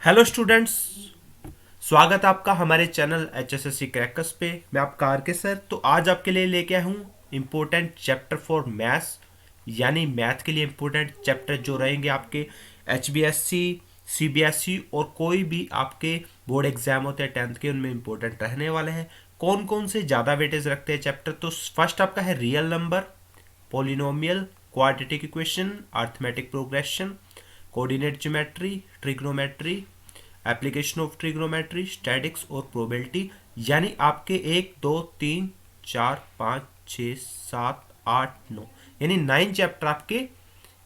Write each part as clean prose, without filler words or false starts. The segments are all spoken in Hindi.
Hello students. स्वागत है आपका हमारे चैनल HSSC क्रैकर्स पे। मैं आपका आर के सर। तो आज आपके लिए लेके आया हूँ इम्पोर्टेंट चैप्टर फॉर मैथ्स, यानी मैथ के लिए इम्पोर्टेंट चैप्टर जो रहेंगे आपके HBSC, CBSE और कोई भी आपके बोर्ड एग्जाम होते हैं 10th के, उनमें इम्पोर्टेंट रहने वाले हैं। कौन कौन से ज़्यादा वेटेज रखते हैं चैप्टर? तो फर्स्ट आपका है real number, polynomial, quadratic equation, arithmetic progression, coordinate geometry, trigonometry, application of trigonometry, statics और प्रोबेबिलिटी। यानी आपके 1 2 3 4 5 6 7 8 9 यानी 9 चैप्टर आपके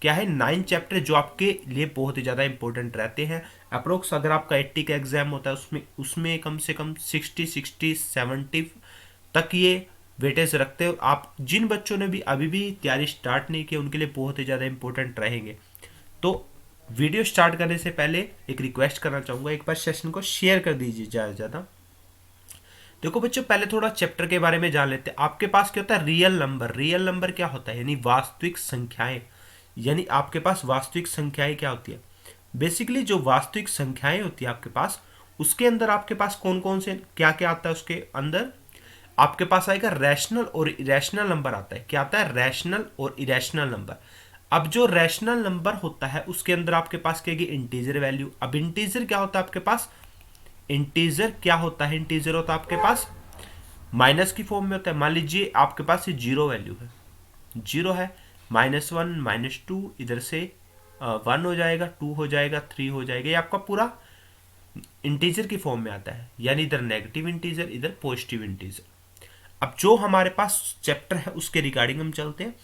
क्या है, 9 चैप्टर जो आपके लिए बहुत ही ज़्यादा इंपॉर्टेंट रहते हैं। अप्रोक्स अगर आपका 80 का एग्जाम होता है उसमें उसमें कम से कम 60 60 70 तक ये वेटेज रखते हो। आप जिन बच्चों ने भी अभी भी तैयारी स्टार्ट नहीं की उनके लिए बहुत ही ज़्यादा इंपॉर्टेंट रहेंगे। तो वीडियो स्टार्ट करने से पहले एक रिक्वेस्ट करना चाहूँगा, एक बार सेशन को शेयर कर दीजिए ज़्यादा से ज़्यादा। देखो बच्चों, पहले थोड़ा चैप्टर के बारे में जान लेते हैं। आपके पास क्या होता है? Real number. रियल नंबर क्या होता है? यानी वास्तविक संख्याएं। यानी आपके पास वास्तविक संख्याएं क्या होती है? बेसिकली जो वास्तविक संख्याएं होती है आपके पास, उसके अंदर आपके पास कौन कौन से क्या क्या आता है? उसके अंदर आपके पास आएगा रैशनल और इरेशनल नंबर आता है। क्या आता है? रैशनल और इरेशनल नंबर। अब जो रैशनल नंबर होता है उसके अंदर आपके पास क्या है? Integer value. अब इंटीजर क्या होता है आपके पास? इंटीजर क्या होता है? इंटीजर होता है आपके पास माइनस की फॉर्म में होता है। मान लीजिए आपके पास ये जीरो वैल्यू है, जीरो है, -1 -2, इधर से 1 हो जाएगा, 2 हो जाएगा, 3 हो जाएगा। ये आपका पूरा इंटीजर की फॉर्म में आता है, यानी इधर नेगेटिव इंटीजर, इधर पॉजिटिव इंटीजर। अब जो हमारे पास चैप्टर है उसके रिगार्डिंग हम चलते हैं।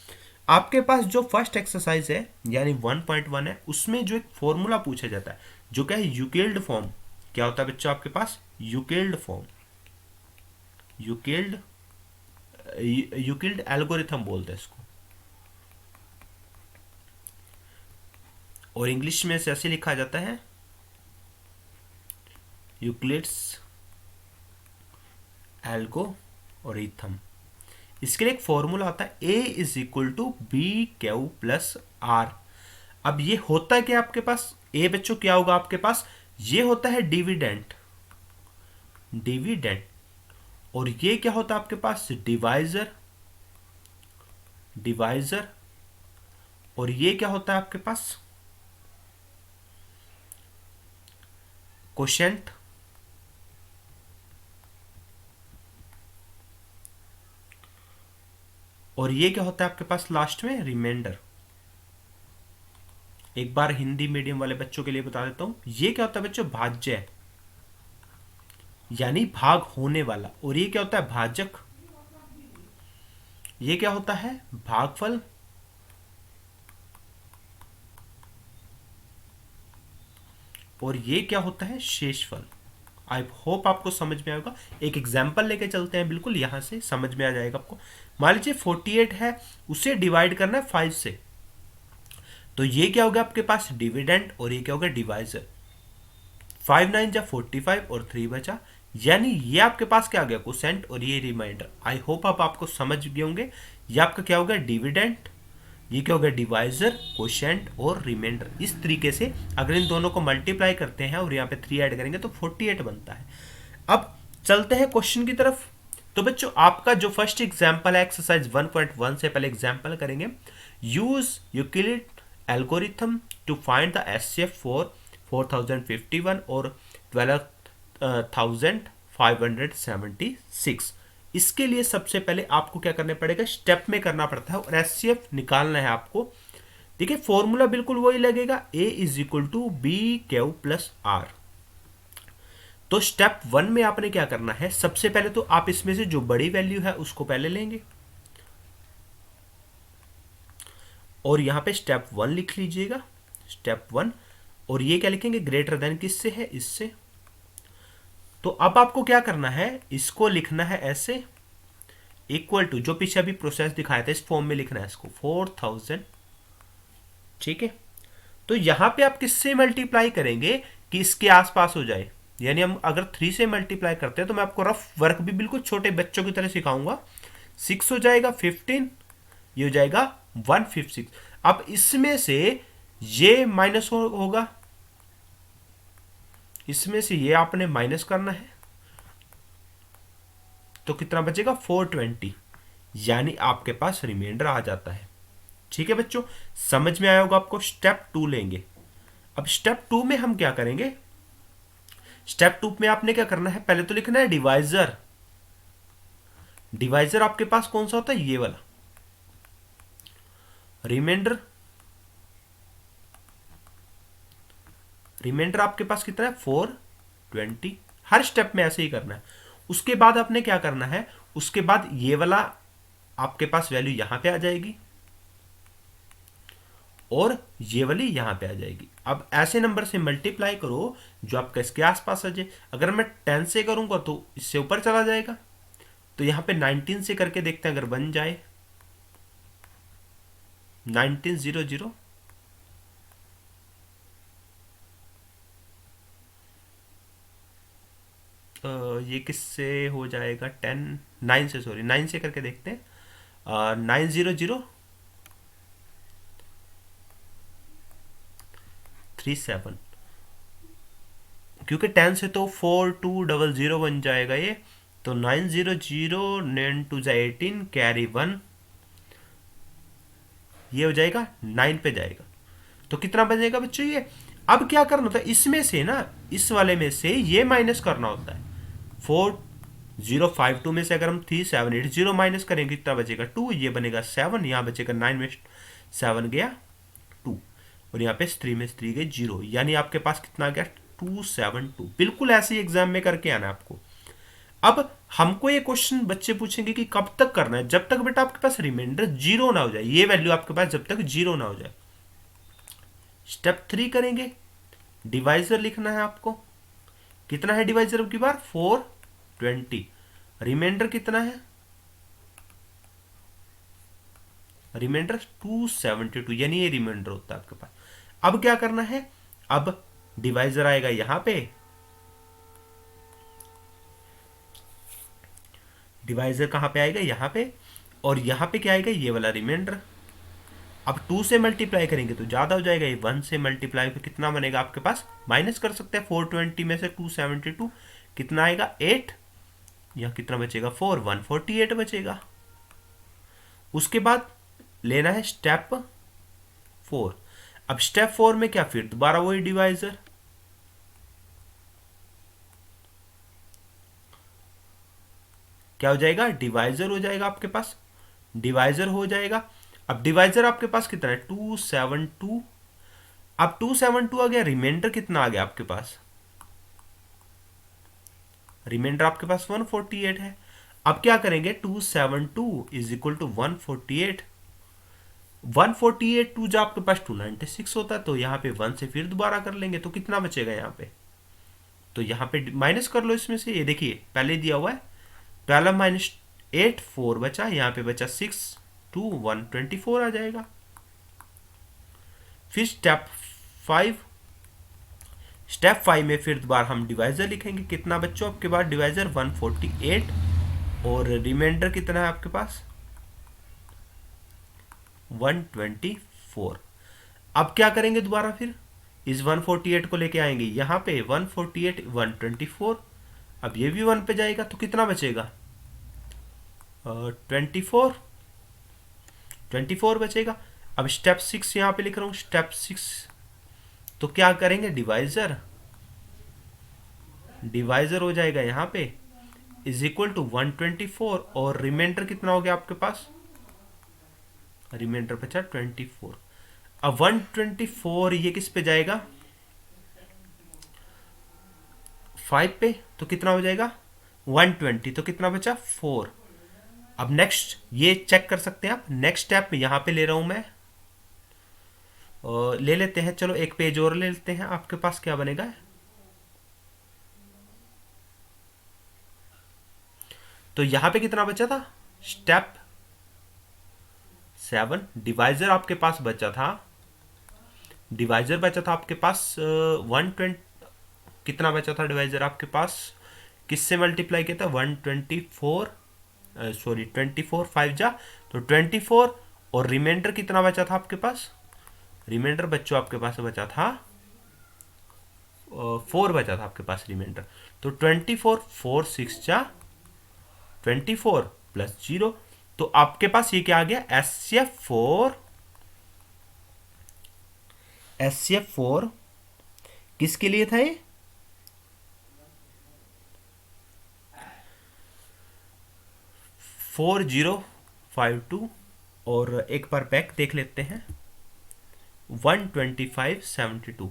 आपके पास जो फर्स्ट एक्सरसाइज है यानी 1.1 है, उसमें जो एक फॉर्मूला पूछा जाता है जो क्या है? Euclid form. क्या होता है बच्चों आपके पास? Euclid form. Euclid Euclid algorithm बोलते हैं इसको, और इंग्लिश में से ऐसे लिखा जाता है यूक्लिड्स एल्गोरिथम। इसके लिए एक फॉर्मूला होता है A = B Q+R। अब ये होता है क्या आपके पास? ए बच्चों क्या होगा आपके पास? ये होता है डिविडेंट, डिविडेंट। और ये क्या होता है आपके पास? Divisor, divisor. और ये क्या होता है आपके पास? कोशेंट। और ये क्या होता है आपके पास लास्ट में? रिमाइंडर। एक बार हिंदी मीडियम वाले बच्चों के लिए बता देता हूं, ये क्या होता है बच्चों? भाज्य है, यानी भाग होने वाला। और ये क्या होता है? भाजक। ये क्या होता है? भागफल। और ये क्या होता है? शेषफल। आई होप आपको समझ में आएगा। एक एग्जाम्पल लेके चलते हैं, बिल्कुल यहां से समझ में आ जाएगा आपको। मान लीजिए 48 है, उसे डिवाइड करना है 5 से, तो ये क्या होगा आपके पास? डिविडेंड। और ये क्या होगा? डिवाइजर। 5 9 जा 45 और 3 बचा, यानी ये आपके पास क्या आ गया? कोसेंट। और ये रिमाइंडर। आई होप आप आपको समझ गए होंगे। ये आपका क्या होगा? डिविडेंड। ये क्या होगा? डिवाइजर, कोशेंट और रिमाइंडर। इस तरीके से अगर इन दोनों को मल्टीप्लाई करते हैं और यहाँ पे 3 ऐड करेंगे तो 48 बनता है। अब चलते हैं क्वेश्चन की तरफ। तो बच्चों आपका जो फर्स्ट एग्जांपल है एक्सरसाइज 1.1 से पहले एग्जांपल करेंगे। Use Euclid algorithm to find the HCF for 4051 और 12576। इसके लिए सबसे पहले आपको क्या करना पड़ेगा? स्टेप में करना पड़ता है और एचसीएफ निकालना है आपको। देखिए फॉर्मूला बिल्कुल वही लगेगा, A = B Q+R। तो स्टेप 1 में आपने क्या करना है? सबसे पहले तो आप इसमें से जो बड़ी वैल्यू है उसको पहले लेंगे और यहां पे स्टेप 1 लिख लीजिएगा, स्टेप 1। और ये क्या लिखेंगे? ग्रेटर देन किससे है? इससे। तो अब आपको क्या करना है? इसको लिखना है ऐसे, इक्वल टू जो पीछे अभी प्रोसेस दिखाया था इस फॉर्म में लिखना है इसको 4000। ठीक है, तो यहां पे आप किससे मल्टीप्लाई करेंगे कि इसके आसपास हो जाए? यानी हम अगर 3 से मल्टीप्लाई करते हैं तो मैं आपको रफ वर्क भी बिल्कुल छोटे बच्चों की तरह सिखाऊंगा। 6 हो जाएगा 15, ये हो जाएगा 156। अब इसमें से ये माइनस होगा, इसमें से ये आपने माइनस करना है, तो कितना बचेगा 420, यानी आपके पास रिमाइंडर आ जाता है। ठीक है बच्चों, समझ में आया होगा आपको। स्टेप 2 लेंगे। अब स्टेप 2 में हम क्या करेंगे, स्टेप 2 में आपने क्या करना है, पहले तो लिखना है डिवाइजर। डिवाइजर आपके पास कौन सा होता है, ये वाला। रिमाइंडर, रिमाइंडर आपके पास कितना है 420। हर स्टेप में ऐसे ही करना है। उसके बाद आपने क्या करना है, उसके बाद ये वाला आपके पास वैल्यू यहां पे आ जाएगी और ये वाली यहां पे आ जाएगी। अब ऐसे नंबर से मल्टीप्लाई करो जो आपका इसके आसपास आ जाए। अगर मैं 10 से करूंगा तो इससे ऊपर चला जाएगा, तो यहां पे 19 से करके देखते हैं अगर बन जाए। 1900, ये किससे हो जाएगा, 9 से, सॉरी 9 से करके देखते हैं। 90037, क्योंकि 10 से तो 4200 बन जाएगा ये, तो 900 9 टू 18 कैरी 1, ये हो जाएगा 9 पे जाएगा। तो कितना बचेगा बच्चों ये। अब क्या करना होता है, इसमें से ना, इस वाले में से ये माइनस करना होता है। 4052 में से अगर हम 3780 माइनस करेंगे कितना बचेगा 2, ये बनेगा 7, यहाँ बचेगा 9 में 7 गया 2, और यहाँ पे 3 में 3 गए 0, यानी आपके पास कितना आ गया 272। बिल्कुल ऐसे ही एग्जाम में करके आना आपको। अब हमको ये क्वेश्चन बच्चे पूछेंगे कि कब तक करना है, जब तक बेटा आपके पास रिमाइंडर जीरो ना हो जाए, ये वैल्यू आपके पास जब तक जीरो ना हो जाए। स्टेप 3 करेंगे, डिवाइजर लिखना है आपको। कितना है डिवाइजर अब की बार 420, रिमाइंडर कितना है, रिमाइंडर 272, यानी ये रिमाइंडर होता है आपके पास। अब क्या करना है, अब डिवाइजर आएगा यहां पे, डिवाइजर कहां पे आएगा यहां पे, और यहां पे क्या आएगा ये वाला रिमाइंडर। अब 2 से मल्टीप्लाई करेंगे तो ज्यादा हो जाएगा, ये 1 से मल्टीप्लाई पे कितना बनेगा आपके पास, माइनस कर सकते हैं 420 में से 272, कितना आएगा 8, यहाँ कितना बचेगा 4, 148 बचेगा। उसके बाद लेना है स्टेप 4। अब स्टेप 4 में क्या, फिर दोबारा वही डिवाइजर, क्या हो जाएगा, डिवाइजर हो जाएगा आपके पास, डिवाइजर हो जाएगा। अब डिवाइजर आपके पास कितना है 272, अब 272 आ गया, रिमाइंडर कितना आ गया आपके पास, रिमाइंडर आपके पास 148 है। अब क्या करेंगे 272 इज इक्वल टू 148, 148 टू जो आपके पास 296 होता है, तो यहाँ पे 1 से फिर दोबारा कर लेंगे तो कितना बचेगा यहाँ पे, तो यहाँ पे माइनस कर लो इसमें से, ये देखिए पहले दिया हुआ है 12 माइनस 8 4 बचा, यहाँ पे बचा 6 2 124 आ जाएगा। फिर स्टेप 5, स्टेप 5 में फिर दोबारा हम डिवाइजर लिखेंगे। कितना बच्चों आपके पास डिवाइजर 148, और रिमाइंडर कितना है आपके पास 124। अब क्या करेंगे दोबारा, फिर इस 148 को लेके आएंगे यहाँ पे, 148 124, अब ये भी 1 पे जाएगा तो कितना बचेगा 24 बचेगा। अब स्टेप 6 यहाँ पे लिख रहा हूँ, स्टेप 6 तो क्या करेंगे डिवाइजर, डिवाइजर हो जाएगा यहाँ पे इज इक्वल टू 124, और रिमाइंडर कितना हो गया आपके पास, रिमाइंडर बचा 24। अब 124 ये किस पे जाएगा 5 पे, तो कितना हो जाएगा 120, तो कितना बचा 4। अब नेक्स्ट ये चेक कर सकते हैं आप, नेक्स्ट स्टेप यहां पे ले रहा हूं मैं, ले लेते हैं, चलो एक पेज और ले लेते हैं। आपके पास क्या बनेगा, तो यहां पे कितना बचा था स्टेप 7, डिवाइजर आपके पास बचा था, डिवाइजर बचा था आपके पास 120, कितना बचा था डिवाइजर आपके पास, किससे मल्टीप्लाई किया था 124, सॉरी 24 5 जा तो 24, और रिमाइंडर कितना बचा था आपके पास, रिमाइंडर बच्चों आपके पास बचा था 4 बचा था आपके पास रिमाइंडर। तो 24, 4 6 जा 24 प्लस 0। तो आपके पास ये क्या आ गया, एस सी एफ 4 किसके लिए था ये, 4052। और एक बार बैक देख लेते हैं, 12572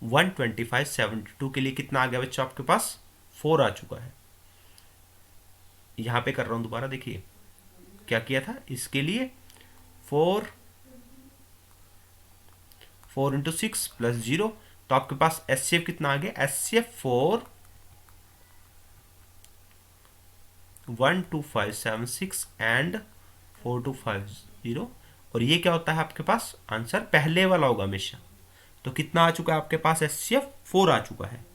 12572 के लिए कितना आ गया बच्चों आपके पास, 4 आ चुका है। यहां पे कर रहा हूं दोबारा, देखिए क्या किया था इसके लिए, 4 इंटू 6 प्लस 0। तो आपके पास एस कितना आ गया, SCF4 12576 एंड 4250। और ये क्या होता है आपके पास, आंसर पहले वाला होगा हमेशा। तो कितना आ चुका है आपके पास, SCF4 आ चुका है।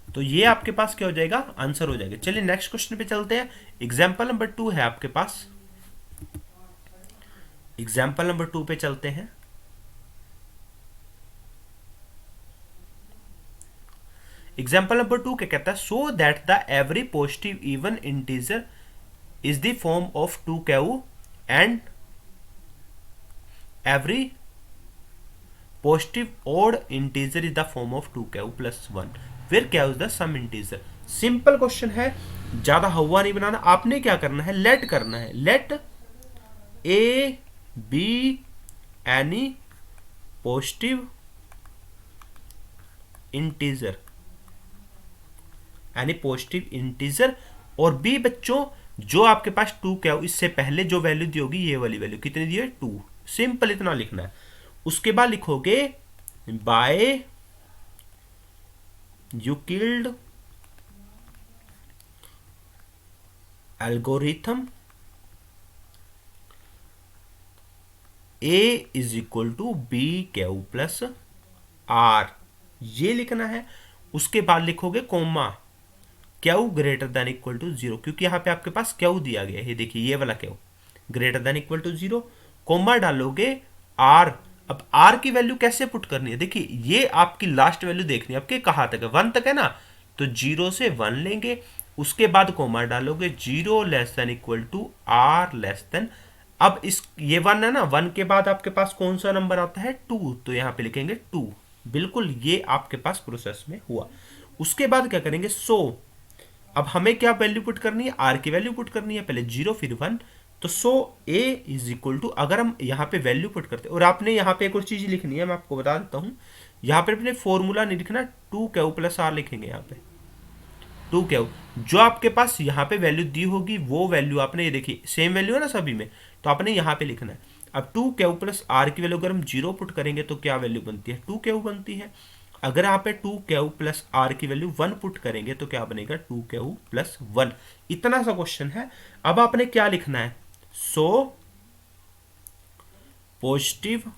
तो ये आपके पास क्या हो जाएगा, आंसर हो जाएगा। चलिए नेक्स्ट क्वेश्चन पे चलते हैं। एग्जाम्पल नंबर 2 है आपके पास, एग्जाम्पल नंबर 2 पे चलते हैं। एग्जाम्पल नंबर 2 क्या कहता है, so that the every positive even integer is the form of 2 and every positive odd integer is the form of 2 plus 1 फिर क्या is the some integer. Simple question है, ज्यादा हवा नहीं बनाना। आपने क्या करना है, लेट करना है, let a B any positive integer, यानी पॉजिटिव इंटीजर, और बी बच्चों जो आपके पास 2 इससे पहले जो वैल्यू दी होगी, ये वाली वैल्यू कितनी दी है, 2। सिंपल इतना लिखना है। उसके बाद लिखोगे by Euclid algorithm a is equal to B Q plus r, ये लिखना है। उसके बाद लिखोगे comma q greater than equal to 0, क्योंकि यहां पे आपके पास क्यू दिया गया है, ये देखिए ये वाला q greater than equal to 0। Comma डालोगे आर। अब आर की वैल्यू कैसे पुट करनी है, देखिए ये आपकी लास्ट वैल्यू देखनी है आपके, कहां तक है, 1 तक है ना, तो 0 से 1 लेंगे। उसके बाद कोमा डालोगे 0 less than equal to r less than. अब इस ये 1 है ना, 1 के बाद आपके पास कौन सा नंबर आता है, 2, तो यहां पे लिखेंगे 2। बिल्कुल ये आपके पास प्रोसेस में हुआ। उसके बाद क्या करेंगे, अब हमें क्या वैल्यू पुट करनी है, आर की वैल्यू पुट करनी है, पहले 0 फिर 1। तो ए इज इक्वल टू, अगर हम यहाँ पे वैल्यू पुट करते, और आपने यहाँ पे एक और चीज लिखनी है, मैं आपको बता देता हूँ। यहाँ पे अपने फॉर्मूला नहीं लिखना, 2 प्लस आर लिखेंगे यहाँ पे, 2 जो आपके पास यहाँ पे वैल्यू दी होगी वो वैल्यू आपने, ये देखिए सेम वैल्यू है ना सभी में, तो आपने यहाँ पे लिखना है। अब 2 प्लस आर की वैल्यू अगर हम 0 पुट करेंगे तो क्या वैल्यू बनती है, 2 बनती है। अगर आप 2 प्लस आर की वैल्यू 1 पुट करेंगे तो क्या बनेगा, 2 प्लस 1। इतना सा क्वेश्चन है। अब आपने क्या लिखना है, so positive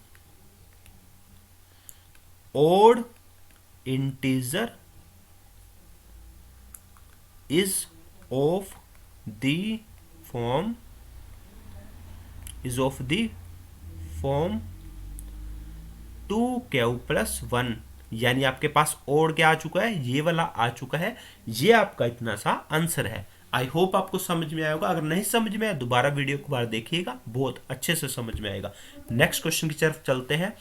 odd integer is of the form form 2 plus 1, यानी आपके पास और क्या आ चुका है, ये वाला आ चुका है। ये आपका इतना सा आंसर है। आई होप आपको समझ में आएगा। अगर नहीं समझ में आया दोबारा वीडियो को बार देखिएगा, बहुत अच्छे से समझ में आएगा। नेक्स्ट क्वेश्चन की तरफ चलते हैं।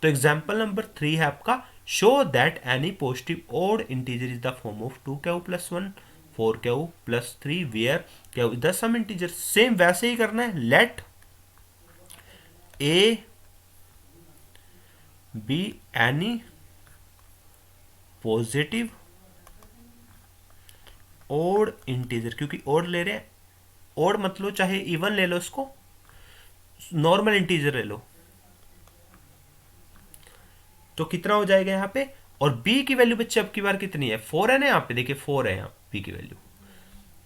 तो एग्जाम्पल नंबर 3 है आपका, show that any positive odd integer is the form of 2 plus 1 4 plus 3 where is the some integer. Same वैसे ही करना है, let a B any positive odd integer, क्योंकि ओड ले रहे हैं, ओड मतलब चाहे इवन ले लो, इसको नॉर्मल इंटीजर ले लो, तो कितना हो जाएगा यहाँ पे। और बी की वैल्यू बच्चे अब की बार कितनी है, 4 है ना, यहाँ पे देखिए 4 है यहाँ बी की वैल्यू।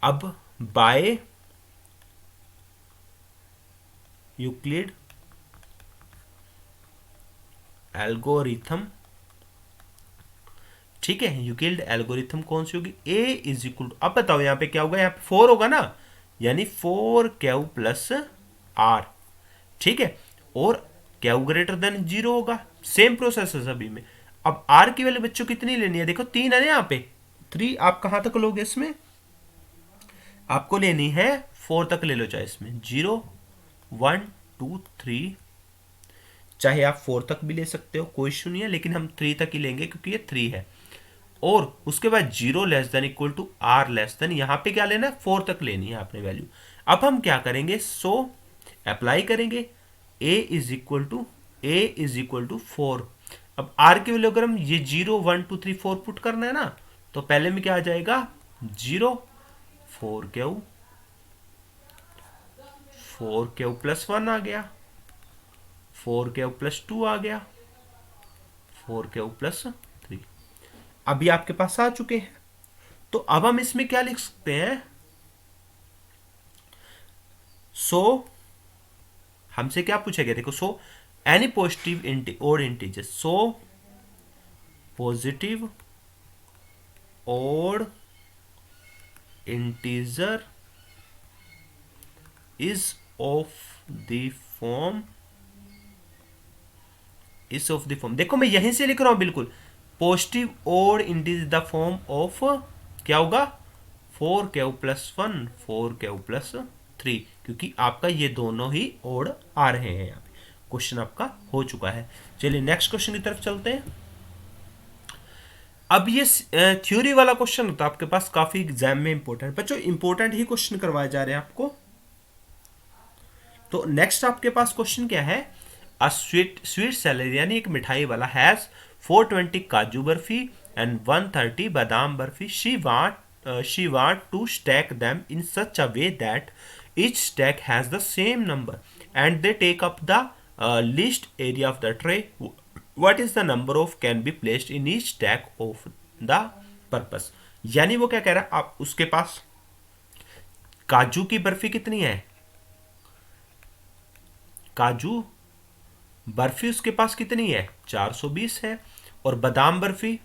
अब बाय यूक्लिड एल्गोरिथम, ठीक है, यूक्लिड एल्गोरिथम कौन सी होगी, ए इज इक्वल टू, अब बताओ यहाँ पे क्या होगा, यहाँ पे 4 होगा ना, यानी 4 प्लस आर, ठीक है, और क्यू ग्रेटर देन 0 होगा। सेम प्रोसेस है सभी में। अब आर की वैल्यू बच्चों कितनी लेनी है, देखो 3 है ना यहाँ पे, 3 आप कहाँ तक लोगे इसमें, आपको लेनी है 4 तक ले लो, चाहे इसमें 0 1 2 3, चाहे आप 4 तक भी ले सकते हो, कोई इशू नहीं है, लेकिन हम 3 तक ही लेंगे क्योंकि ये 3 है। और उसके बाद 0 less than equal to r less than, यहां पे क्या लेना है, 4 तक लेनी है आपने वैल्यू। अब हम क्या करेंगे, सो अप्लाई करेंगे, ए इज इक्वल टू 4। अब आर की वैल्यू अगर हम ये 0 1 2 3 4 पुट करना है ना, तो पहले में क्या आ जाएगा, 0 4 क्यू प्लस 1 आ गया, 4 क्यू प्लस 2 आ गया, 4 क्यू प्लस 3, अभी आपके पास आ चुके हैं। तो अब हम इसमें क्या लिख सकते हैं, सो हमसे क्या पूछा गया, देखो, सो एनी पॉजिटिव और इंटीजर, सो पॉजिटिव और integer is of the form, is of the form, देखो मैं यहीं से लिख रहा हूं बिल्कुल, पॉजिटिव और इंटीजर द फॉर्म ऑफ, क्या होगा, 4 क्यू प्लस 1 4 क्यू प्लस 3, क्योंकि आपका ये दोनों ही ओड आ रहे हैं। यहाँ पे क्वेश्चन आपका हो चुका है। चलिए नेक्स्ट क्वेश्चन की तरफ चलते हैं। अब ये थ्योरी वाला क्वेश्चन होता है आपके पास, काफी एग्जाम में इंपॉर्टेंट, बच्चों इंपॉर्टेंट ही क्वेश्चन करवाए जा रहे हैं आपको। तो नेक्स्ट आपके पास क्वेश्चन क्या है, अ स्वीट सेलर यानी एक मिठाई वाला हैज 420 काजू barfi and 130 badam barfi, she want to stack them in such a way that each stack has the same number and they take up the least area of the tray, what is the number of can be placed in each stack of the purpose. यानी वो क्या कह रहा है, आप उसके पास काजू की बर्फी कितनी है, काजू बर्फी उसके पास कितनी है, 420 है, और बादाम बर्फी,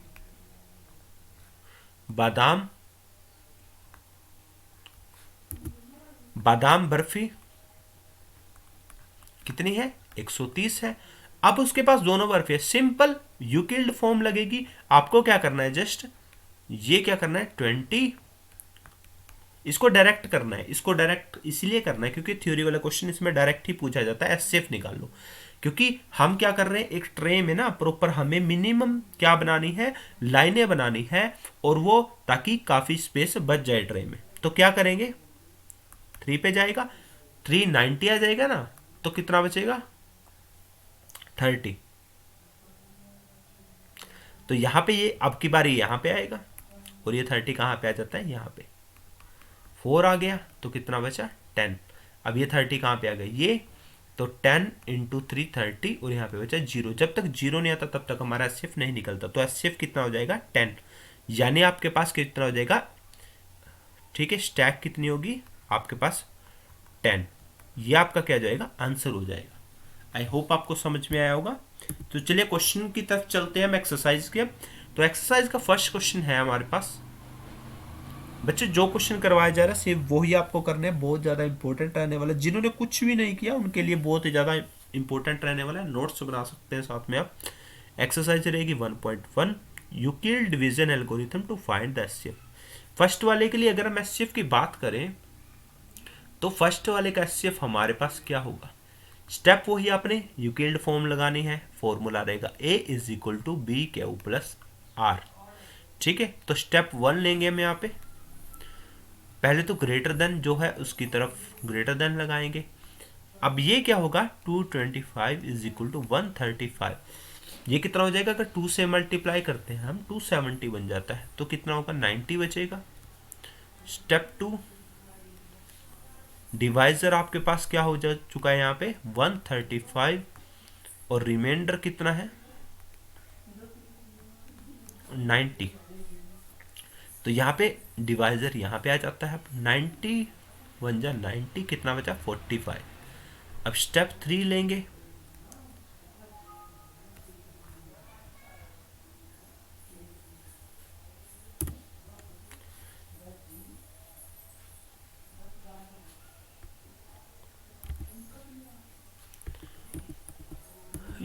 बादाम बर्फी कितनी है, 130 है। अब उसके पास दोनों बर्फी है, सिंपल यूक्लिड फॉर्म लगेगी। आपको क्या करना है, जस्ट ये क्या करना है, 20, इसको डायरेक्ट करना है, इसको डायरेक्ट इसलिए करना है क्योंकि थ्योरी वाला क्वेश्चन इसमें डायरेक्ट ही पूछा जाता है, एसएफ निकाल लो। क्योंकि हम क्या कर रहे हैं, एक ट्रे में ना प्रॉपर हमें मिनिमम क्या बनानी है, लाइनें बनानी है, और वो ताकि काफी स्पेस बच जाए ट्रे में। तो क्या करेंगे, 3 पे जाएगा, 390 आ जाएगा ना, तो कितना बचेगा, 30। तो यहां पे ये अब की बारी यहां पे आएगा, और ये 30 कहां पे आ जाता है, यहां पे 4 आ गया, तो कितना बचा, 10। अब ये 30 कहां पे आ गया, ये, तो 10 इंटू 3 30, और यहाँ पे बचा 0। जब तक 0 नहीं आता तब तक हमारा एसएफ नहीं निकलता, तो एसएफ कितना हो जाएगा, 10। यानी आपके पास कितना हो जाएगा, ठीक है, स्टैक कितनी होगी आपके पास, 10। ये आपका क्या जाएगा, आंसर हो जाएगा। आई होप आपको समझ में आया होगा। तो चलिए क्वेश्चन की तरफ चलते हैं हम, एक्सरसाइज के। तो एक्सरसाइज का फर्स्ट क्वेश्चन है हमारे पास, बच्चे जो क्वेश्चन करवाया जा रहा है सिर्फ वही आपको करने हैं, बहुत ज़्यादा इंपॉर्टेंट रहने वाला है। जिन्होंने कुछ भी नहीं किया उनके लिए बहुत ही ज़्यादा इंपॉर्टेंट रहने वाला है, नोट्स बना सकते हैं साथ में आप। एक्सरसाइज रहेगी 1.1, Euclid division algorithm to find the HCF. First वाले के लिए अगर हम एचसीएफ की बात करें, तो फर्स्ट वाले का एचसीएफ हमारे पास क्या होगा, स्टेप वही आपने यूक्लिड फॉर्म लगानी है, फॉर्मूला रहेगा A is equal to B Q plus R. ठीक है, तो स्टेप 1 लेंगे हम यहाँ पे, पहले तो ग्रेटर देन जो है उसकी तरफ ग्रेटर देन लगाएंगे। अब ये क्या होगा, 225 इज इक्वल टू 135, ये कितना हो जाएगा, अगर 2 से मल्टीप्लाई करते हैं हम 270 बन जाता है, तो कितना होगा, 90 बचेगा। स्टेप 2, डिवाइजर आपके पास क्या हो जा चुका है यहाँ पे 135, और रिमाइंडर कितना है 90, तो यहाँ पे डिवाइजर यहाँ पे आ जाता है 90 1 जा 90, कितना बचा 45। अब स्टेप 3 लेंगे,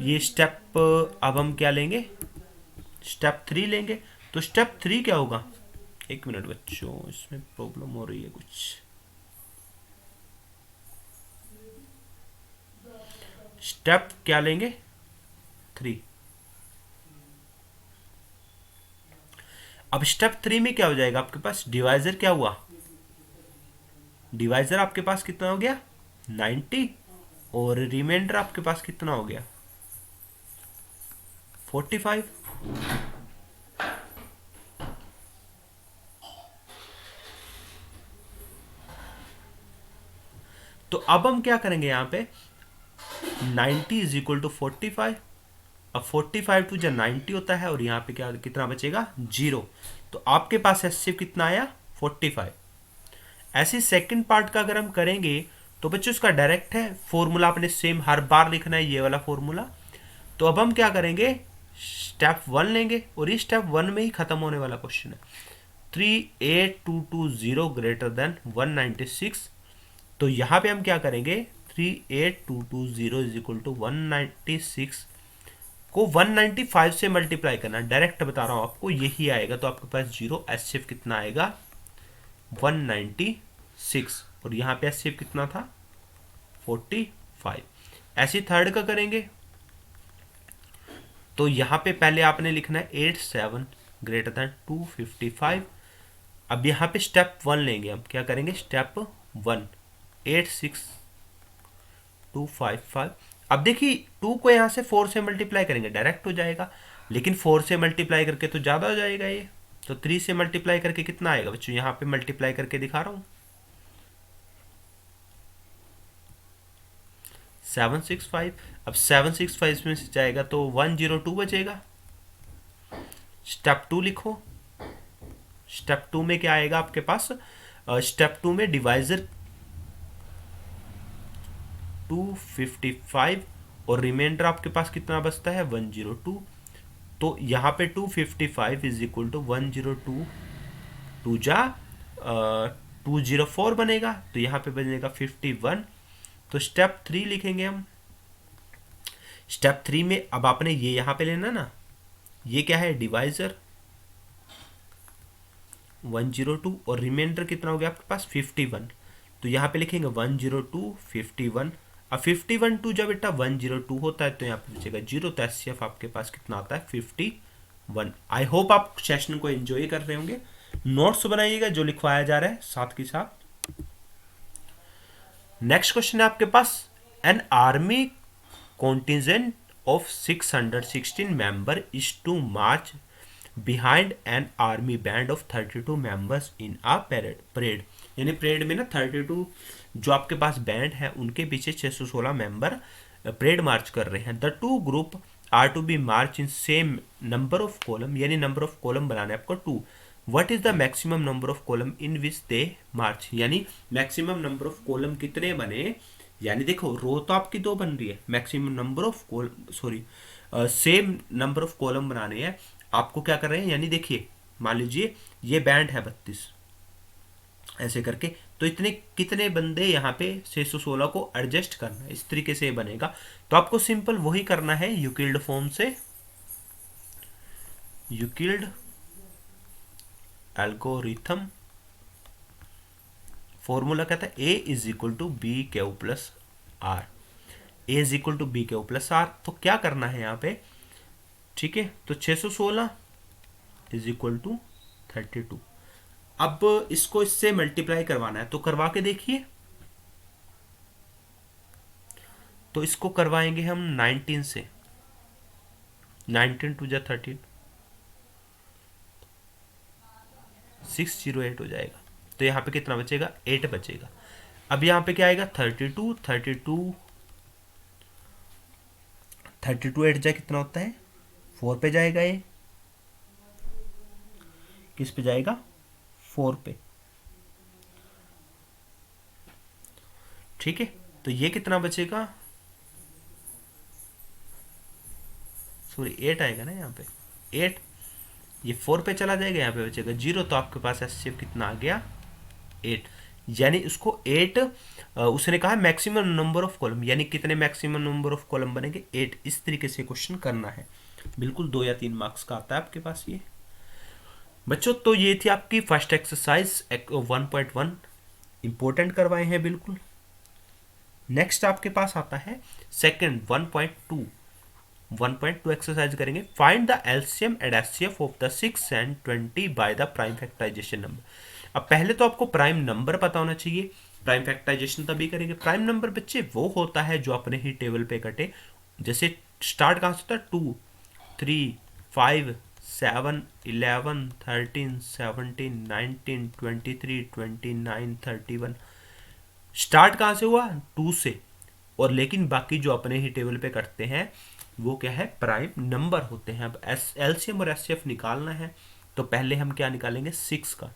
ये स्टेप अब हम क्या लेंगे, स्टेप 3 लेंगे। तो स्टेप 3 क्या होगा, एक मिनट बच्चों, इसमें प्रॉब्लम हो रही है कुछ। स्टेप क्या लेंगे, 3। अब स्टेप 3 में क्या हो जाएगा, आपके पास डिवाइजर क्या हुआ, डिवाइजर आपके पास कितना हो गया 90, और रिमाइंडर आपके पास कितना हो गया 45। तो अब हम क्या करेंगे यहाँ पे, 90 इज इक्वल टू 45। अब 45 टू जो 90 होता है, और यहाँ पे क्या कितना बचेगा 0। तो आपके पास एचसीएफ कितना आया 45। ऐसे सेकंड पार्ट का अगर हम करेंगे तो बच्चों इसका डायरेक्ट है, फॉर्मूला आपने सेम हर बार लिखना है, ये वाला फॉर्मूला। तो अब हम क्या करेंगे, स्टेप 1 लेंगे, और ये स्टेप 1 में ही खत्म होने वाला क्वेश्चन है। 38220 ग्रेटर देन 196। तो यहाँ पे हम क्या करेंगे, 38220 इज इक्वल टू 196 को 195 से मल्टीप्लाई करना, डायरेक्ट बता रहा हूँ आपको, यही आएगा। तो आपके पास जीरो, एचसीएफ कितना आएगा 196, और यहाँ पे एचसीएफ कितना था 45। ऐसे थर्ड का करेंगे, तो यहाँ पे पहले आपने लिखना है 87 ग्रेटर देन 255। अब यहाँ पे स्टेप 1 लेंगे, हम क्या करेंगे स्टेप 1, 86255। अब देखिए 2 को यहाँ से 4 से मल्टीप्लाई करेंगे डायरेक्ट हो जाएगा, लेकिन 4 से मल्टीप्लाई करके तो ज़्यादा हो जाएगा ये। तो 3 से मल्टीप्लाई करके कितना आएगा बच्चों, यहाँ पे मल्टीप्लाई करके दिखा रहा हूँ 765। अब 765 में से जाएगा तो 102 बचेगा। स्टेप 2 लिखो, स्टेप 2 में क्या आएगा आपके पास, स्टेप 2 में डिवाइजर 255, और रिमाइंडर आपके पास कितना बचता है 102। तो यहाँ पे 255 इज इक्वल टू 102, 2 जा 204 बनेगा, तो यहाँ पे बनेगा 51। तो स्टेप 3 लिखेंगे हम। स्टेप 3 में अब आपने ये यहाँ पे लेना ना, ये क्या है डिवाइजर 102, और रिमाइंडर कितना हो गया आपके पास 51। तो यहाँ पे लिखेंगे 102 51। अब 51 टू जब बेटा 102 होता है तो यहाँ पे बचेगा 0, तो एचसीएफ आपके पास कितना आता है 51। आई होप आप सेशन को एंजॉय कर रहे होंगे। नोट्स बनाइएगा जो लिखवाया जा रहा है साथ के साथ। नेक्स्ट क्वेश्चन है आपके पास, an army contingent of 616 member is to march behind an army band of 32 members in a parade। यानी परेड में ना 32 जो आपके पास बैंड है उनके पीछे 616 मेंबर परेड मार्च कर रहे हैं। The two group are to be march in same number of column, यानी नंबर ऑफ कॉलम बनाना है आपको 2। What is the maximum number of column in which they march, यानी मैक्सिमम नंबर ऑफ कॉलम कितने बने। यानी देखो रो तो आपकी 2 बन रही है, maximum number of same number of column बनाने हैं आपको। क्या कर रहे हैं, यानी देखिए मान लीजिए ये बैंड है 32 ऐसे करके, तो इतने कितने बंदे यहाँ पे 616 को एडजस्ट करना है, इस तरीके से बनेगा। तो आपको सिंपल वही करना है यूक्लिड फॉर्म से, यूक्लिड एल्गोरिथम। फॉर्मूला कहता है A is equal to B Q plus R, A is equal to B Q plus R. तो क्या करना है यहाँ पे, ठीक है, तो 616 इज इक्वल टू 32। अब इसको इससे मल्टीप्लाई करवाना है, तो करवा के देखिए। तो इसको करवाएंगे हम 19 से, 19 टू जा 13, 608 हो जाएगा। तो यहाँ पे कितना बचेगा 8 बचेगा। अब यहाँ पे क्या आएगा 32, 32 8 जाए कितना होता है 4 पे जाएगा, ये किस पे जाएगा 4 पे, ठीक है। तो ये कितना बचेगा, सॉरी 8 आएगा ना यहाँ पे 8, ये 4 पे चला जाएगा, यहाँ पे बचेगा 0। तो आपके पास एचसीएफ कितना आ गया 8। यानी उसको 8, उसने कहा मैक्सिमम नंबर ऑफ कॉलम, यानी कितने मैक्सिमम नंबर ऑफ कॉलम बनेंगे 8। इस तरीके से क्वेश्चन करना है, बिल्कुल 2 या 3 मार्क्स का आता है आपके पास ये बच्चों। तो ये थी आपकी फर्स्ट एक्सरसाइज 1.1, इंपॉर्टेंट करवाए हैं बिल्कुल। नेक्स्ट आपके पास आता है सेकंड 1.2। 1.2 एक्सरसाइज करेंगे, find the LCM and HCF of the 6 and 20 by the prime factorisation number. अब पहले तो आपको प्राइम नंबर पता होना चाहिए, प्राइम फैक्टराइजेशन तभी करेंगे। प्राइम नंबर बच्चे वो होता है जो अपने ही टेबल पे कटे, जैसे स्टार्ट कहाँ से होता है 2, 3, 5, 7, 11, 13, 17, 19, 23, 29, 31। स्टार्ट कहाँ से हुआ 2 से, और लेकिन बाकी जो अपने ही टेबल पे कटते हैं वो क्या है प्राइम नंबर होते हैं। अब एलसीएम और एचसीएफ निकालना है, तो पहले हम क्या निकालेंगे 6 का।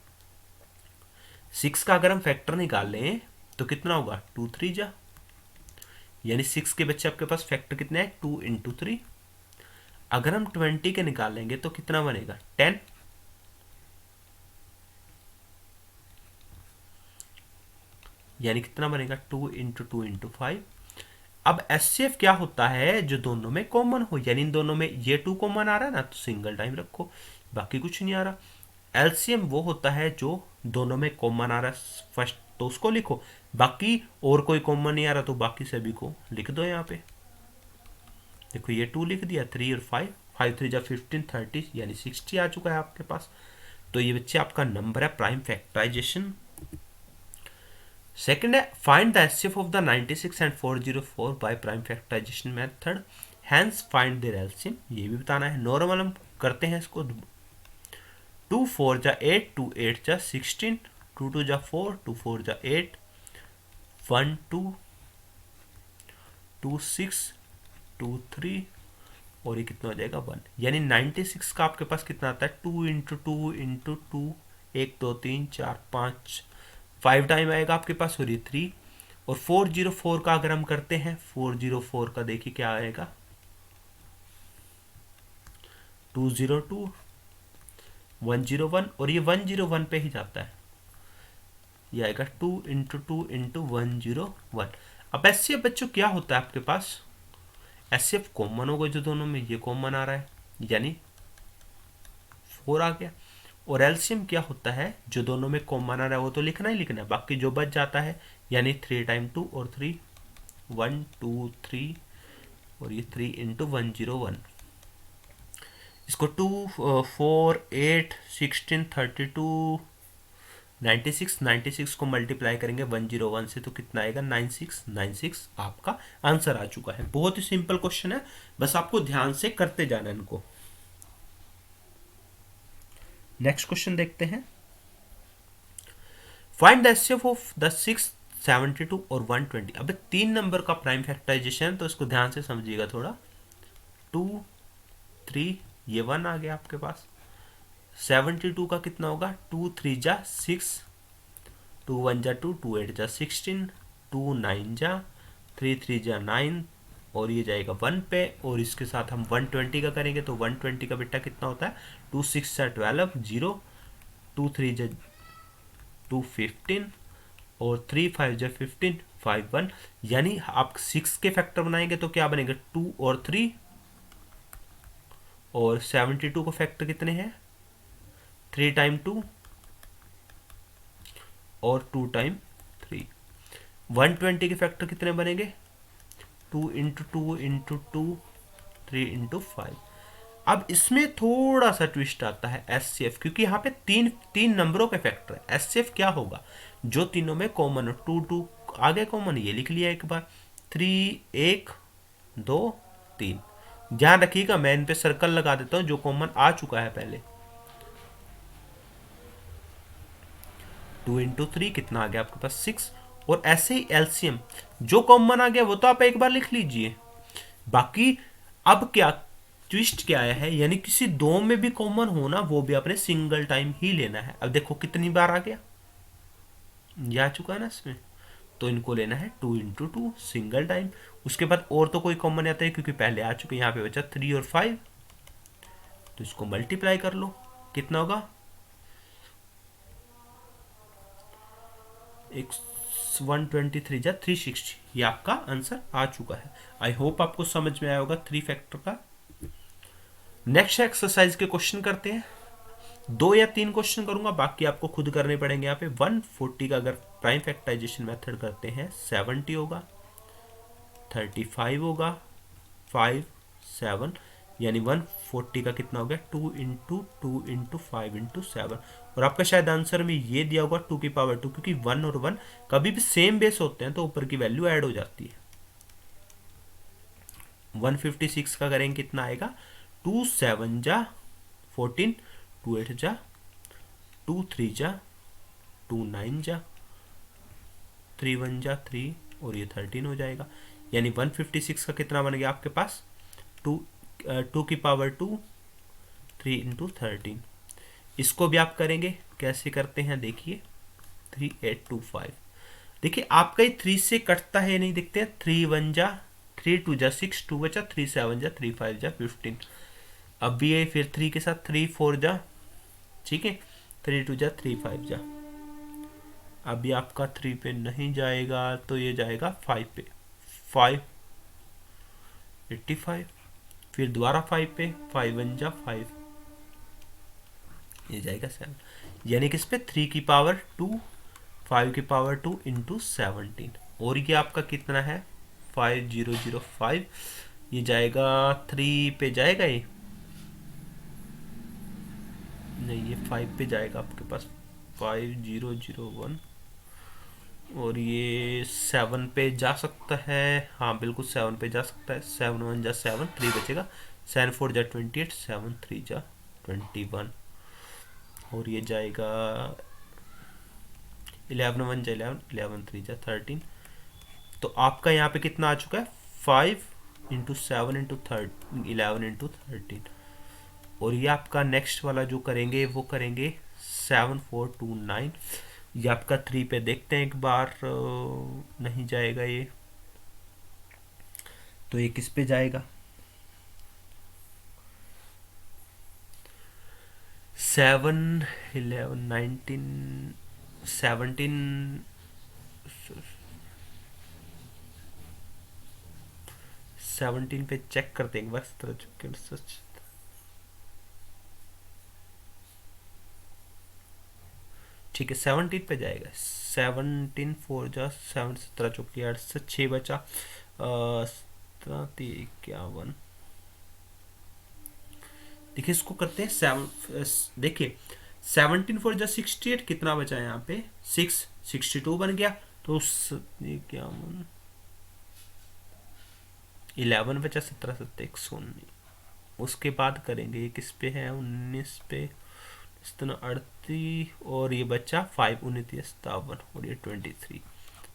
6 का अगर हम फैक्टर निकाल लें तो कितना होगा 2 3 जा, यानी 6 के बच्चे आपके पास फैक्टर कितने हैं 2 इंटू 3। अगर हम 20 के निकालेंगे तो कितना बनेगा 10, यानी कितना बनेगा 2 इंटू 2 इंटू 5। अब एचसीएफ क्या होता है जो दोनों में कॉमन हो, यानी इन दोनों में ये 2 कॉमन आ रहा है ना, तो सिंगल टाइम रखो, बाकी कुछ नहीं आ रहा। एलसीएम वो होता है जो दोनों में कॉमन आ रहा है फर्स्ट, तो उसको लिखो, बाकी और कोई कॉमन नहीं आ रहा तो बाकी सभी को लिख दो यहाँ पे। देखो ये 2 लिख दिया, 3 और 5, 5 3 जा 15, 30 यानी 60 आ चुका है आपके पास। तो ये बच्चे आपका नंबर है प्राइम फैक्टराइजेशन। सेकंड है find the HCF of the 96 and 404 by prime factorisation method, hence find their LCM, ये भी बताना है। नॉर्मल हम करते हैं इसको, 2 4 जा 8, 2 8 जा 16, 2 2 जा 4, 2 4 जा 8, 1 2 2 6 2 3, और ये कितना हो जाएगा 1, यानी 96 का आपके पास कितना आता है 2 इंटू 2 इंटू 2, 1 2 3 4 5, 5 टाइम आएगा आपके पास, और ये 3। और 404 का अगर हम करते हैं 404 का देखिए क्या आएगा 202 101, और ये 101 पे ही जाता है, ये आएगा 2 इंटू 2 इंटू 101। अब एचसीएफ बच्चों क्या होता है आपके पास, एचसीएफ कॉमन होगा जो दोनों में, ये कॉमन आ रहा है यानी 4 आ गया। और एलसीएम क्या होता है जो दोनों में कॉमन आ रहा है वो तो लिखना ही लिखना है, बाकी जो बच जाता है यानी 3 टाइम 2 और 3, 1 2 3, और ये 3 इंटू 101। इसको 2 4 8 16 32 96 को मल्टीप्लाई करेंगे 101 से तो कितना आएगा 96 आपका आंसर आ चुका है। बहुत ही सिंपल क्वेश्चन है, बस आपको ध्यान से करते जाना इनको। नेक्स्ट क्वेश्चन देखते हैं, find the HCF of the 6 72 और 120। अब 3 नंबर का प्राइम फैक्टराइजेशन, तो इसको ध्यान से समझिएगा थोड़ा। 2 3 ये 1 आ गया आपके पास, 72 का कितना होगा 2 3 जा 6, 2 1 जा 2, 2 8 जा 16, 2 9 जा 3 3 जा 9, और ये जाएगा 1 पे, और इसके साथ हम 120 का करेंगे तो 120 का बेटा कितना होता है 2 6 जा 12 0, 2 3 जा 2 15, और 3 5 जा 15 5 1, यानी आप 6 के फैक्टर बनाएंगे तो क्या बनेगा 2 और 3, और 72 को फैक्टर कितने हैं 3 टाइम 2 और 2 टाइम 3। 120 के फैक्टर कितने बनेंगे 2 इंटू 2 इंटू 2, 3 इंटू 5। अब इसमें थोड़ा सा ट्विस्ट आता है एचसीएफ, क्योंकि यहाँ पे तीन नंबरों के फैक्टर है। एचसीएफ क्या होगा जो तीनों में कॉमन हो, 2 2 आगे कॉमन, ये लिख लिया एक बार, 3 1 2 3। ध्यान रखिएगा मैं इन पे सर्कल लगा देता हूँ जो कॉमन आ चुका है पहले। 2 इंटू 3 कितना आ गया आपके पास 6, और ऐसे ही एलसीएम जो कॉमन आ गया वो तो आप एक बार लिख लीजिए। बाकी अब क्या ट्विस्ट क्या आया है, यानी किसी दो में भी कॉमन होना वो भी आपने सिंगल टाइम ही लेना है। अब देखो कितनी बार आ गया, ये आ चुका है ना इसमें, तो इनको लेना है 2 इंटू 2 सिंगल टाइम। उसके बाद और तो कोई कॉमन आता है क्योंकि पहले आ चुके, यहाँ पे बचा 3 और 5, तो इसको मल्टीप्लाई कर लो, कितना होगा एक 123 जा 360, ये आपका आंसर आ चुका है। आई होप आपको समझ में आया होगा 3 फैक्टर का। नेक्स्ट एक्सरसाइज के क्वेश्चन करते हैं। 2 या 3 क्वेश्चन करूंगा, बाकी आपको खुद करने पड़ेंगे। यहाँ पे 140 का अगर प्राइम फैक्टराइजेशन मेथड करते हैं 70 होगा, 35 होगा, 5 7, यानी 140 का कितना हो गया 2 इंटू 2 इंटू 5 इंटू 7। और आपका शायद आंसर में ये दिया होगा 2 की पावर 2, क्योंकि 1 और 1 कभी भी सेम बेस होते हैं तो ऊपर की वैल्यू ऐड हो जाती है। 156 का करेंगे कितना आएगा 2 7 जा 14, 2 8 जा 2 3 जा 2 9 जा 3 1 जा 3, और ये 13 हो जाएगा। यानी 156 का कितना बन गया आपके पास 2 की पावर 2 3 इंटू 13। इसको भी आप करेंगे, कैसे करते हैं देखिए 3825। देखिए आपका ये 3 से कटता है नहीं, देखते हैं 3 1 जा 3 2 जा 6, 2 बचा 3 7 जा 3 5 जा 15। अब भी ये फिर 3 के साथ 3 4 जा, ठीक है 3 2 जा 3 5 जा। अभी आपका 3 पे नहीं जाएगा तो ये जाएगा 5 पे, 5 85, फिर दोबारा 5 पे 5 1 जा 5, ये जाएगा 7। यानी कि इस पे 3 की पावर 2 5 की पावर 2 इंटू 17, और ये आपका कितना है 5005। ये जाएगा 3 पे जाएगा, ये नहीं ये 5 पे जाएगा आपके पास 5001, और ये 7 पे जा सकता है, हाँ बिल्कुल 7 पे जा सकता है। 7 1 जा 7, 3 बचेगा, 7 4 जा 28, 7 3 जा 21, और ये जाएगा 11 1 जा 11, 11 3 जा 13। तो आपका यहाँ पे कितना आ चुका है 5 इंटू 7 इंटू 11 इंटू 13। और ये आपका नेक्स्ट वाला जो करेंगे वो करेंगे 7429। ये आपका 3 पे देखते हैं एक बार, नहीं जाएगा ये, तो ये किस पे जाएगा 7 11 19 17 17 पे चेक करते हैं एक बार सच। ठीक है 17 पे जाएगा, 17 4 जा 7 17 चौकी 8 से 6 बचा 51। देखिए इसको करते हैं 7, देखिए 17 4 जा 68, कितना बचा है यहाँ पे 6, 62 बन गया। तो ये क्या 11 बचा 17 7 119। उसके बाद करेंगे ये किस पे है 19 पे, इस तरह 38, और ये बच्चा 5 29 57, और ये 23।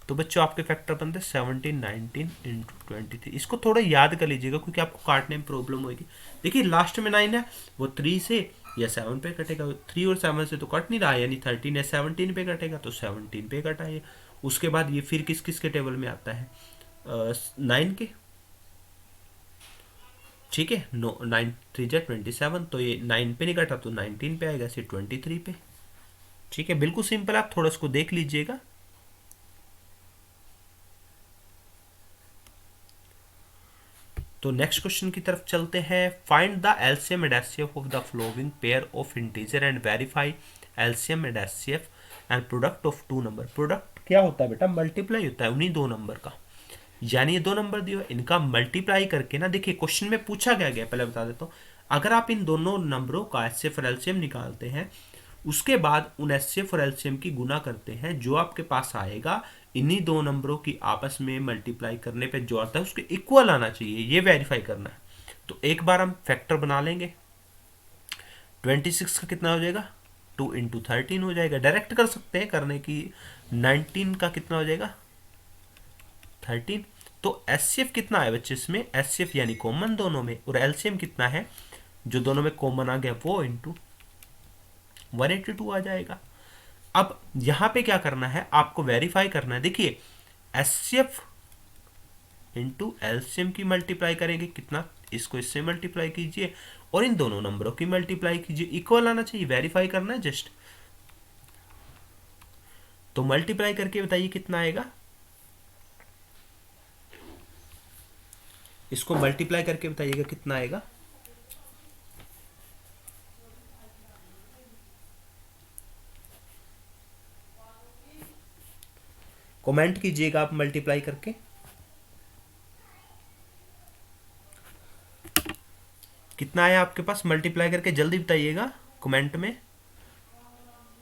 तो बच्चों आपके फैक्टर बनते 17 19 इंटू 23। इसको थोड़ा याद कर लीजिएगा क्योंकि आपको काटने में प्रॉब्लम होगी। देखिए लास्ट में 9 है, वो 3 से या 7 पे कटेगा, 3 और 7 से तो कट नहीं रहा, यानी 13 या 17 पे कटेगा, तो 17 पे कटा ये। उसके बाद ये फिर किस किस के टेबल में आता है 9 के, ठीक है 9 3 जा 27, तो ये 9 पे नहीं कटा तो 19 पे आएगा, सिर्फ 23 पे। ठीक है बिल्कुल सिंपल, आप थोड़ा इसको देख लीजिएगा। तो नेक्स्ट क्वेश्चन की तरफ चलते हैं। Find the LCM and HCF of the flowing pair of integer and verify LCM and HCF and product of 2 number. Product क्या होता है बेटा, मल्टीप्लाई होता है उन्हीं 2 नंबर का, यानी ये 2 नंबर दिए इनका मल्टीप्लाई करके ना, देखिए क्वेश्चन में पूछा क्या गया पहले बता देता हूँ। अगर आप इन दोनों नंबरों का एचसीएफ और एलसीएम निकालते हैं, उसके बाद उन एचसीएफ और एलसीएम की गुना करते हैं, जो आपके पास आएगा इन्हीं 2 नंबरों की आपस में मल्टीप्लाई करने पे जो आता है उसके इक्वल आना चाहिए, ये वेरीफाई करना है। तो एक बार हम फैक्टर बना लेंगे। 26 का कितना हो जाएगा 2 इंटू 13 हो जाएगा, डायरेक्ट कर सकते हैं करने की। 19 का कितना हो जाएगा 13। तो एचसीएफ कितना है बच्चे इसमें, एचसीएफ यानी कॉमन दोनों में, और एलसीएम कितना है जो दोनों में कॉमन आ गया वो इंटू 182 आ जाएगा। अब यहां पे क्या करना है आपको वेरीफाई करना है। देखिए एचसीएफ इंटू एलसीएम की मल्टीप्लाई करेंगे कितना, इसको इससे मल्टीप्लाई कीजिए और इन दोनों नंबरों की मल्टीप्लाई कीजिए, इक्वल आना चाहिए, वेरीफाई करना है जस्ट। तो मल्टीप्लाई करके बताइए कितना आएगा। इसको मल्टीप्लाई करके बताइएगा कितना आएगा। कमेंट कीजिएगा आप मल्टीप्लाई करके। कितना आया आपके पास मल्टीप्लाई करके, जल्दी बताइएगा कमेंट में।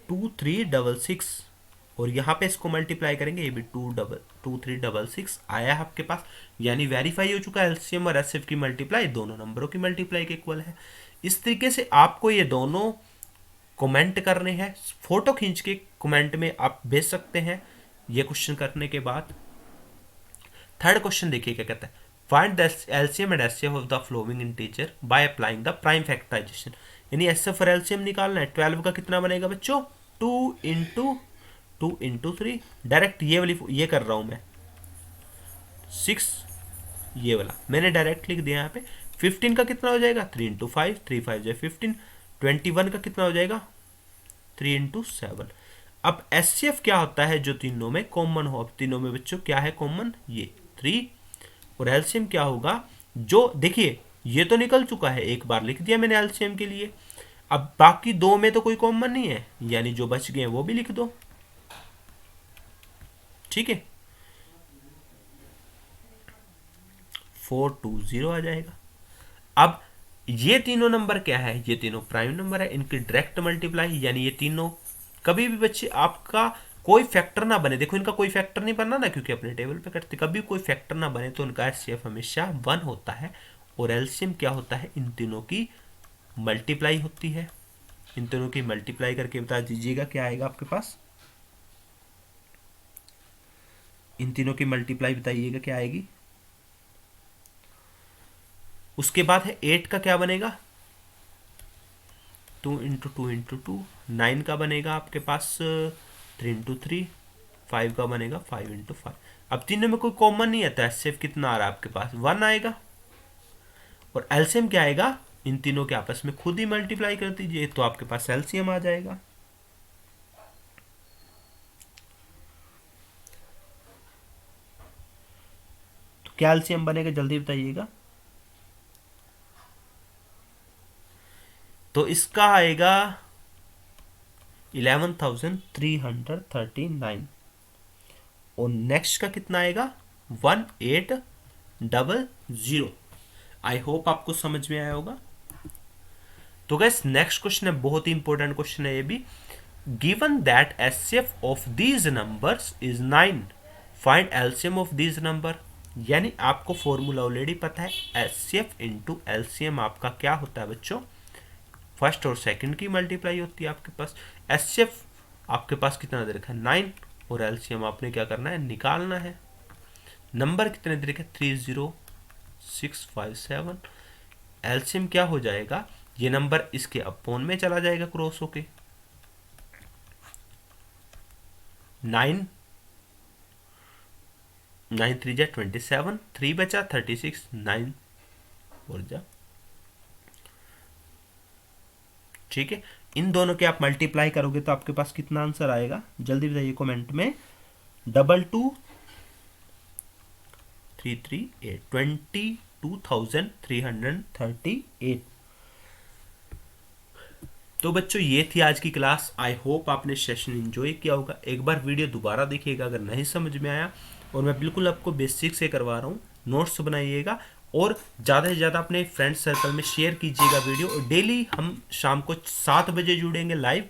2366 और यहाँ पे इसको मल्टीप्लाई करेंगे, ये भी 2366 आया है आपके पास, यानी वेरीफाई हो चुका है। एलसीएम और एचसीएफ की मल्टीप्लाई दोनों नंबरों की मल्टीप्लाई के इक्वल है। इस तरीके से आपको ये दोनों कमेंट करने हैं, फोटो खींच के कमेंट में आप भेज सकते हैं ये क्वेश्चन करने के बाद। थर्ड क्वेश्चन देखिए क्या कहता है, find the LCM and HCF of the following integer by applying the prime factorisation. यानी एचसीएफ और एलसीएम निकालना है। 12 का कितना बनेगा बच्चों, 2 इंटू 3, डायरेक्ट ये कर रहा हूं मैं 6, ये वाला मैंने डायरेक्ट लिख दिया यहाँ पे। 15 का कितना हो जाएगा, 3 इंटू 5, 3 5 जो 15। 21 का कितना हो जाएगा, 3 इंटू 7। अब एचसीएफ क्या होता है जो तीनों में कॉमन हो। अब तीनों में बच्चों क्या है कॉमन, ये 3। और एलसीएम क्या होगा, जो देखिए ये तो निकल चुका है, एक बार लिख दिया मैंने एलसीएम के लिए। अब बाकी दो में तो कोई कॉमन नहीं है, यानी जो बच गए वो भी लिख दो, ठीक है। 420 आ जाएगा। अब ये तीनों नंबर क्या है, ये तीनों प्राइम नंबर है, इनकी डायरेक्ट मल्टीप्लाई, यानी ये तीनों कभी भी बच्चे आपका कोई फैक्टर ना बने, देखो इनका कोई फैक्टर नहीं बनना ना, क्योंकि अपने टेबल पे करते, कभी कोई फैक्टर ना बने तो उनका एचसीएफ हमेशा 1 होता है। और एलसीएम क्या होता है, इन तीनों की मल्टीप्लाई होती है। इन तीनों की मल्टीप्लाई करके बता दीजिएगा क्या आएगा आपके पास। इन तीनों की मल्टीप्लाई बताइएगा क्या आएगी। उसके बाद है 8 का क्या बनेगा, 2 इंटू 2 इंटू 2, 9 का बनेगा आपके पास 3 इंटू 3, 5 का बनेगा 5 इंटू 5। अब तीनों में कोई कॉमन नहीं आता है, सिर्फ कितना आ रहा है आपके पास 1 आएगा। और एलसीएम क्या आएगा, इन तीनों के आपस में खुद ही मल्टीप्लाई कर दीजिए तो आपके पास एलसीएम आ जाएगा। तो क्या एलसीएम बनेगा जल्दी बताइएगा। तो इसका आएगा 11,339। और नेक्स्ट का कितना आएगा 1800। आई होप आपको समझ में आया होगा। तो गैस नेक्स्ट क्वेश्चन है, बहुत ही इंपॉर्टेंट क्वेश्चन है ये भी। Given that HCF of these numbers is 9, find LCM of these number. यानी आपको फॉर्मूला ऑलरेडी पता है, एचसीएफ इंटू एलसीएम आपका क्या होता है बच्चों, फर्स्ट और सेकंड की मल्टीप्लाई होती है आपके पास। एचसीएफ आपके पास कितना दे रखा है 9, और एलसीएम आपने क्या करना है निकालना है। नंबर कितने दे रखे 30657। एलसीएम क्या हो जाएगा, ये नंबर इसके अपोन में चला जाएगा क्रॉस होके। 9 9 3 जा 27, 3 बचा 36, 9 और जा, ठीक है। इन दोनों के आप मल्टीप्लाई करोगे तो आपके पास कितना आंसर आएगा जल्दी बताइए कमेंट में। 22,338, 22,338। तो बच्चों ये थी आज की क्लास। आई होप आपने सेशन एंजॉय किया होगा। एक बार वीडियो दोबारा देखिएगा अगर नहीं समझ में आया, और मैं बिल्कुल आपको बेसिक से करवा रहा हूँ। नोट्स बनाइएगा और ज़्यादा से ज़्यादा अपने फ्रेंड सर्कल में शेयर कीजिएगा वीडियो। और डेली हम शाम को 7 बजे जुड़ेंगे लाइव,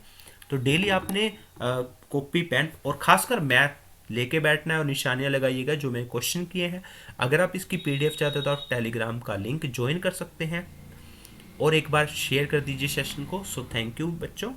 तो डेली आपने कॉपी पेन और खासकर मैथ लेके बैठना है और निशानियाँ लगाइएगा जो मैं क्वेश्चन किए हैं। अगर आप इसकी PDF चाहते हो तो आप टेलीग्राम का लिंक ज्वाइन कर सकते हैं। और एक बार शेयर कर दीजिए सेशन को। सो थैंक यू बच्चों।